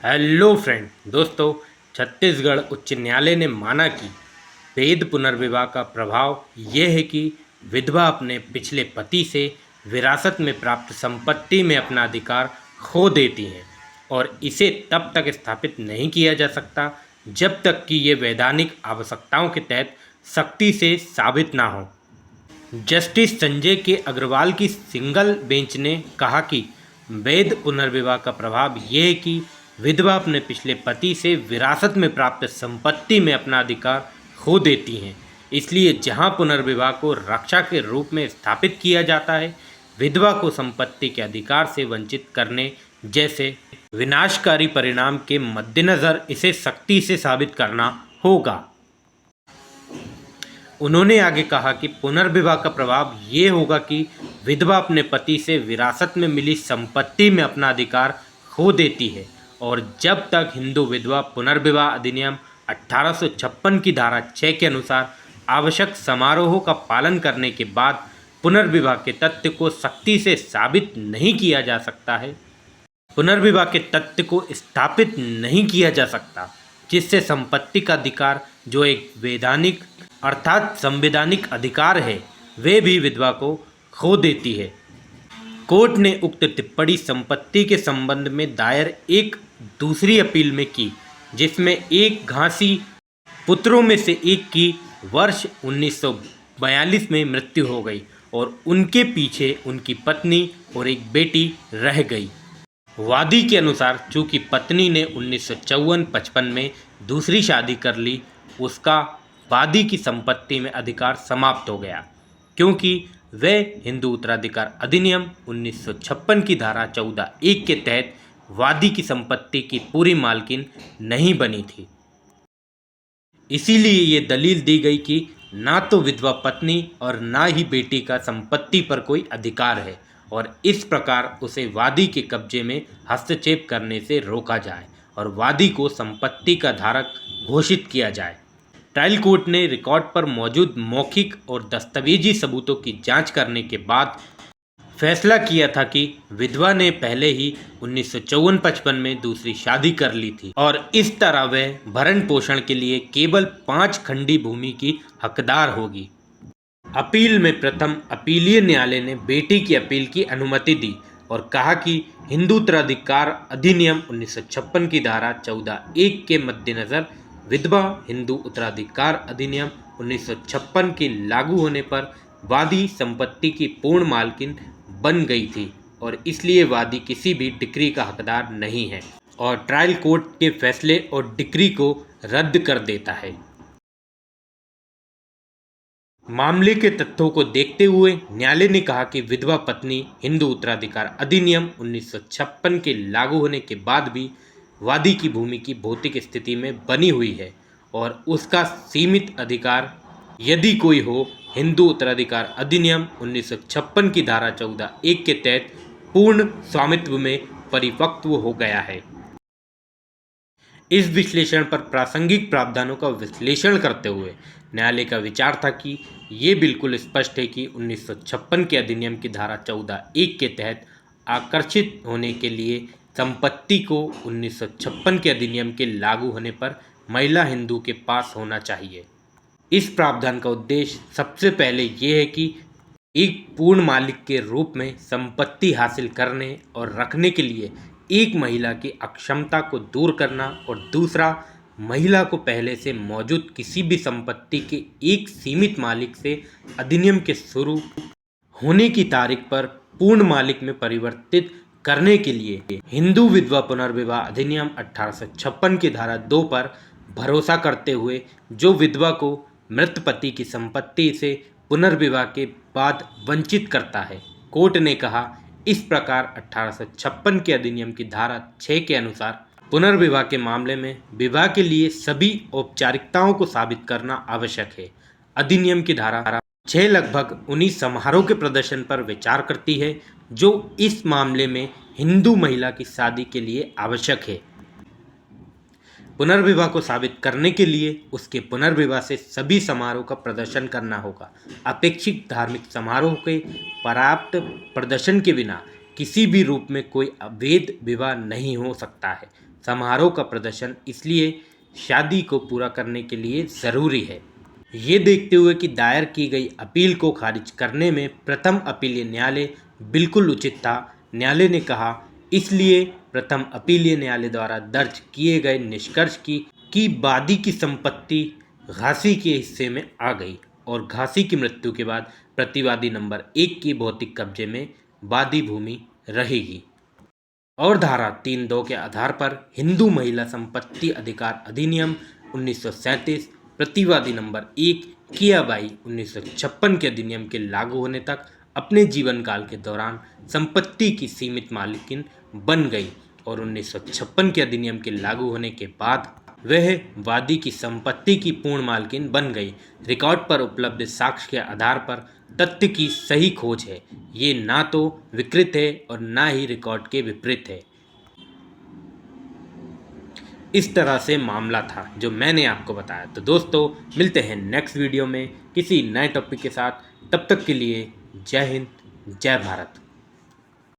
Hello friend दोस्तों, छत्तीसगढ़ उच्च न्यायालय ने माना कि वैध पुनर्विवाह का प्रभाव यह है कि विधवा अपने पिछले पति से विरासत में प्राप्त संपत्ति में अपना अधिकार खो देती हैं और इसे तब तक स्थापित नहीं किया जा सकता जब तक कि ये वैधानिक आवश्यकताओं के तहत सख्ती से साबित ना हो। जस्टिस संजय के अग्रवाल की सिंगल बेंच ने कहा कि वैध पुनर्विवाह का प्रभाव यह है कि विधवा अपने पिछले पति से विरासत में प्राप्त संपत्ति में अपना अधिकार खो देती हैं। इसलिए जहां पुनर्विवाह को रक्षा के रूप में स्थापित किया जाता है, विधवा को संपत्ति के अधिकार से वंचित करने जैसे विनाशकारी परिणाम के मद्देनज़र इसे सख्ती से साबित करना होगा। उन्होंने आगे कहा कि पुनर्विवाह का प्रभाव ये होगा कि विधवा अपने पति से विरासत में मिली संपत्ति में अपना अधिकार खो देती है और जब तक हिंदू विधवा पुनर्विवाह अधिनियम 1856 की धारा 6 के अनुसार आवश्यक समारोहों का पालन करने के बाद पुनर्विवाह के तथ्य को सख्ती से साबित नहीं किया जा सकता है, पुनर्विवाह के तथ्य को स्थापित नहीं किया जा सकता, जिससे संपत्ति का अधिकार जो एक वैधानिक अर्थात संवैधानिक अधिकार है, वे भी विधवा को खो देती है। कोर्ट ने उक्त टिप्पणी संपत्ति के संबंध में दायर एक दूसरी अपील में की, जिसमें एक घासी पुत्रों में से एक की वर्ष 1942 में मृत्यु हो गई और उनके पीछे उनकी पत्नी और एक बेटी रह गई। वादी के अनुसार चूंकि पत्नी ने 1954-55 में दूसरी शादी कर ली, उसका वादी की संपत्ति में अधिकार समाप्त हो गया, क्योंकि वह हिंदू उत्तराधिकार अधिनियम 1956 की धारा 14(1) के तहत वादी की संपत्ति की पूरी मालकिन नहीं बनी थी। इसीलिए ये दलील दी गई कि ना तो विधवा पत्नी और ना ही बेटी का संपत्ति पर कोई अधिकार है और इस प्रकार उसे वादी के कब्जे में हस्तक्षेप करने से रोका जाए और वादी को संपत्ति का धारक घोषित किया जाए। ट्रायल कोर्ट ने रिकॉर्ड पर मौजूद मौखिक और दस्तावेजी सबूतों की जांच करने के बाद फैसला किया था कि विधवा ने पहले ही 1954-55 में दूसरी शादी कर ली थी और इस तरह वह भरण पोषण के लिए केवल 5 खंडी भूमि की हकदार होगी। अपील में प्रथम अपीलीय न्यायालय ने बेटी की अपील की अनुमति दी और कहा कि हिंदू उत्तराधिकार अधिनियम 1956 की धारा 14(1) के मद्देनज़र विधवा हिंदू उत्तराधिकार अधिनियम 1956 के लागू होने पर वादी संपत्ति की पूर्ण मालकिन बन गई थी और इसलिए वादी किसी भी डिक्री का हकदार नहीं है और ट्रायल कोर्ट के फैसले और डिक्री को रद्द कर देता है। मामले के तथ्यों को देखते हुए न्यायालय ने कहा कि विधवा पत्नी हिंदू उत्तराधिकार अधिनियम 1956 के लागू होने के बाद भी वादी की भूमि की भौतिक स्थिति में बनी हुई है और उसका सीमित अधिकार यदि कोई हो हिंदू उत्तराधिकार अधिनियम 1956 की धारा 14(1) के तहत पूर्ण स्वामित्व में परिपक्व हो गया है। इस विश्लेषण पर प्रासंगिक प्रावधानों का विश्लेषण करते हुए न्यायालय का विचार था कि ये बिल्कुल स्पष्ट है कि 1956 के अधिनियम की धारा 14(1) के तहत आकर्षित होने के लिए संपत्ति को 1956 के अधिनियम के लागू होने पर महिला हिंदू के पास होना चाहिए। इस प्रावधान का उद्देश्य सबसे पहले ये है कि एक पूर्ण मालिक के रूप में संपत्ति हासिल करने और रखने के लिए एक महिला की अक्षमता को दूर करना और दूसरा महिला को पहले से मौजूद किसी भी संपत्ति के एक सीमित मालिक से अधिनियम के शुरू होने की तारीख पर पूर्ण मालिक में परिवर्तित करने के लिए हिंदू विधवा पुनर्विवाह अधिनियम 1856 की धारा 2 पर भरोसा करते हुए जो विधवा को मृत पति की संपत्ति से पुनर्विवाह के बाद वंचित करता है। कोर्ट ने कहा, इस प्रकार 1856 के अधिनियम की धारा 6 के अनुसार पुनर्विवाह के मामले में विवाह के लिए सभी औपचारिकताओं को साबित करना आवश्यक है। अधिनियम की धारा 6 लगभग उन्हीं समारोह के प्रदर्शन पर विचार करती है जो इस मामले में हिंदू महिला की शादी के लिए आवश्यक है। पुनर्विवाह को साबित करने के लिए उसके पुनर्विवाह से सभी समारोह का प्रदर्शन करना होगा। अपेक्षित धार्मिक समारोह के पर्याप्त प्रदर्शन के बिना किसी भी रूप में कोई अवैध विवाह नहीं हो सकता है। समारोह का प्रदर्शन इसलिए शादी को पूरा करने के लिए ज़रूरी है। ये देखते हुए कि दायर की गई अपील को खारिज करने में प्रथम अपीलीय न्यायालय बिल्कुल उचित था, न्यायालय ने कहा, इसलिए प्रथम अपीलीय न्यायालय द्वारा दर्ज किए गए निष्कर्ष की वादी की संपत्ति घासी के हिस्से में आ गई और घासी की मृत्यु के बाद प्रतिवादी नंबर 1 के भौतिक कब्जे में वादी भूमि रहेगी। और धारा 3(2) के आधार पर हिंदू महिला संपत्ति अधिकार अधिनियम 1937 प्रतिवादी नंबर 1 कियाबाई 1956 के अधिनियम के लागू होने तक अपने जीवन काल के दौरान संपत्ति की सीमित मालिकिन बन गई और 1956 के अधिनियम के लागू होने के बाद वह वादी की संपत्ति की पूर्ण मालकिन बन गई। रिकॉर्ड पर उपलब्ध साक्ष्य के आधार पर तथ्य की सही खोज है। ये ना तो विकृत है और ना ही रिकॉर्ड के विपरीत है। इस तरह से मामला था जो मैंने आपको बताया। तो दोस्तों, मिलते हैं नेक्स्ट वीडियो में किसी नए टॉपिक के साथ। तब तक के लिए जय हिंद, जय भारत।